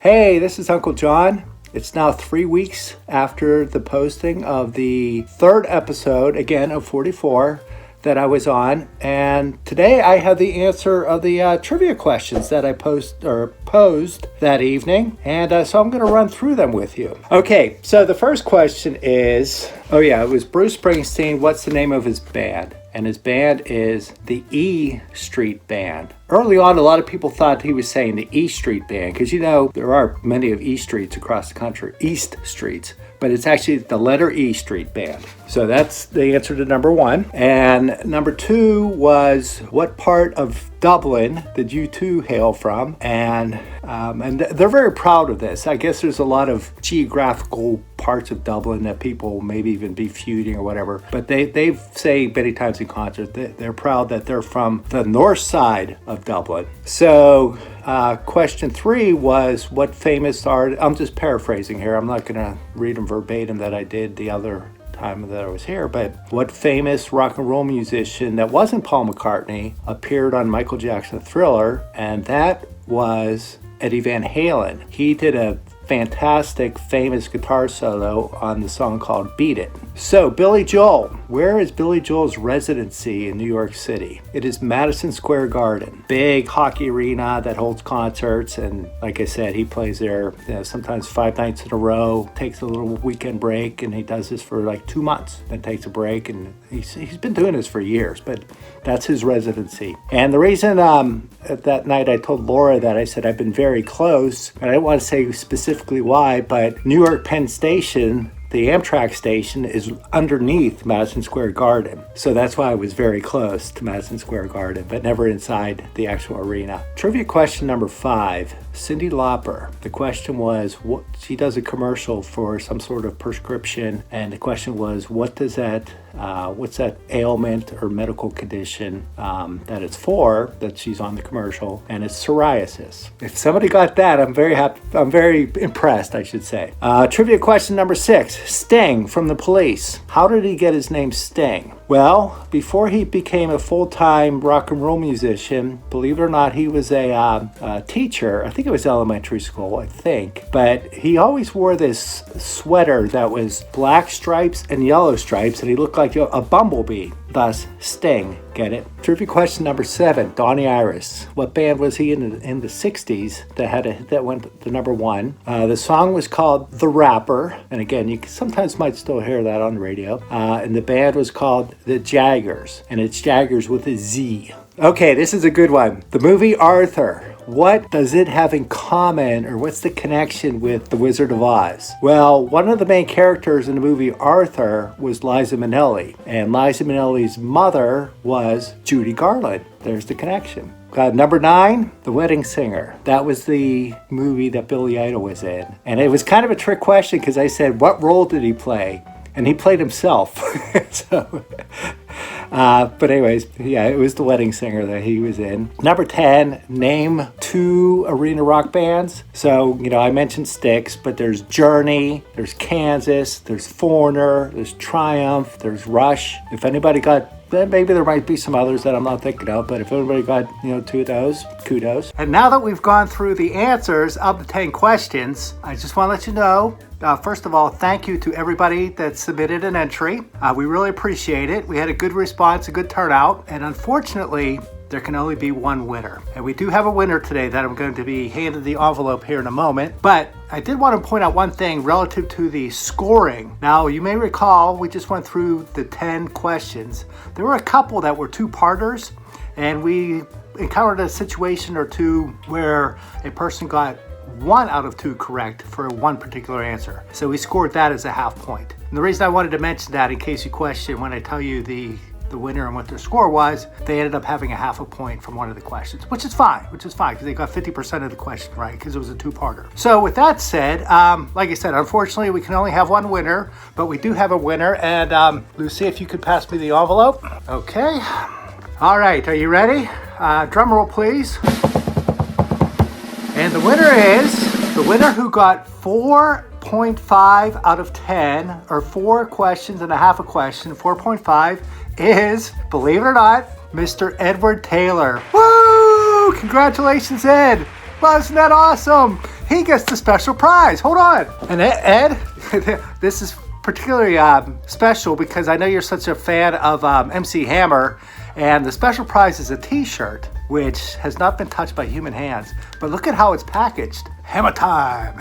Hey, this is Uncle John. It's now 3 weeks after the posting of the third episode, again, of 44 that I was on. And today I have the answer of the trivia questions that I posed that evening. And so I'm going to run through them with you. Okay, so the first question is, it was Bruce Springsteen. What's the name of his band? And his band is the E Street Band. Early on, a lot of people thought he was saying the E Street Band, because there are many of E Streets across the country, East Streets, but it's actually the letter E Street Band. So that's the answer to number one. And number two was, what part of Dublin did U2 hail from? And they're very proud of this. I guess there's a lot of geographical parts of Dublin that people maybe even be feuding or whatever, but they say many times in concert that they're proud that they're from the north side of Dublin. So question three was, what famous artist, I'm just paraphrasing here, I'm not going to read them verbatim that I did the other time that I was here, but what famous rock and roll musician that wasn't Paul McCartney appeared on Michael Jackson's Thriller? And that was Eddie Van Halen. He did a fantastic, famous guitar solo on the song called Beat It. So, Billy Joel. Where is Billy Joel's residency in New York City? It is Madison Square Garden. Big hockey arena that holds concerts, and like I said, he plays there sometimes 5 nights in a row, takes a little weekend break, and he does this for like 2 months, then takes a break, and he's been doing this for years, but that's his residency. And the reason that night I told Laura that I said I've been very close, and I don't want to say specifically why, but New York Penn Station, the Amtrak station, is underneath Madison Square Garden. So that's why I was very close to Madison Square Garden, but never inside the actual arena. Trivia question number 5, Cyndi Lauper. The question was, she does a commercial for some sort of prescription, and the question was, what's that ailment or medical condition that it's for, that she's on the commercial, and it's psoriasis. If somebody got that, I'm very happy. I'm very impressed, I should say. Trivia question number 6, Sting from The Police. How did he get his name Sting? Well, before he became a full-time rock and roll musician, believe it or not, he was a teacher. I think it was elementary school, but he always wore this sweater that was black stripes and yellow stripes, and he looked like a bumblebee, thus Sting. Get it? Trivia question number 7, Donnie Iris. What band was he in the 60s that went to number 1? The song was called The Rapper, and again, you sometimes might still hear that on the radio. And the band was called The Jaggers, and it's Jaggers with a Z. Okay, this is a good one. The movie Arthur. What does it have in common, or what's the connection with The Wizard of Oz? Well, one of the main characters in the movie Arthur was Liza Minnelli, and Liza Minnelli's mother was Judy Garland. There's the connection. Number 9, The Wedding Singer. That was the movie that Billy Idol was in. And it was kind of a trick question, because I said, what role did he play? And he played himself. But anyways, it was The Wedding Singer that he was in. Number 10, name 2 arena rock bands. So, I mentioned Styx, but there's Journey, there's Kansas, there's Foreigner, there's Triumph, there's Rush. If anybody got, maybe there might be some others that I'm not thinking of, but if everybody got, 2 of those, kudos. And now that we've gone through the answers of the 10 questions, I just want to let you know, first of all, thank you to everybody that submitted an entry. We really appreciate it. We had a good response, a good turnout, and unfortunately, there can only be one winner. And we do have a winner today that I'm going to be handed the envelope here in a moment. But I did want to point out one thing relative to the scoring. Now, you may recall, we just went through the 10 questions. There were a couple that were 2-parters, and we encountered a situation or two where a person got 1 out of 2 correct for one particular answer. So we scored that as a half point. And the reason I wanted to mention that, in case you question when I tell you the winner and what their score was, they ended up having a half a point from one of the questions, which is fine, because they got 50% of the question right, because it was a 2-parter. So with that said, like I said, unfortunately, we can only have one winner, but we do have a winner. And Lucy, if you could pass me the envelope. Okay. All right, are you ready? Drum roll, please. And the winner is the winner who got 4.5 out of 10, or 4 questions and a half a question, 4.5, is, believe it or not, Mr. Edward Taylor. Woo! Congratulations, Ed. Well, isn't that awesome? He gets the special prize. Hold on. And Ed, this is particularly special because I know you're such a fan of MC Hammer, and the special prize is a t-shirt which has not been touched by human hands, but look at how it's packaged. Hammer time.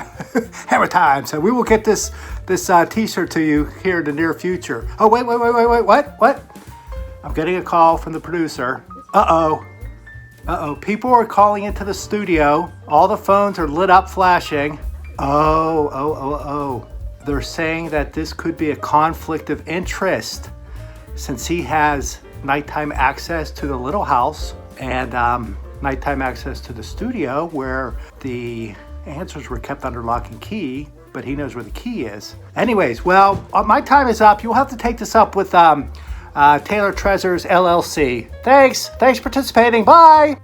Hammer time. So we will get this t-shirt to you here in the near future. Oh, wait, what? I'm getting a call from the producer. Uh-oh, people are calling into the studio. All the phones are lit up flashing. Oh. They're saying that this could be a conflict of interest since he has nighttime access to the little house and nighttime access to the studio where the answers were kept under lock and key, but he knows where the key is. Anyways, well, my time is up. You'll have to take this up with Taylor Treasures LLC. Thanks for participating. Bye.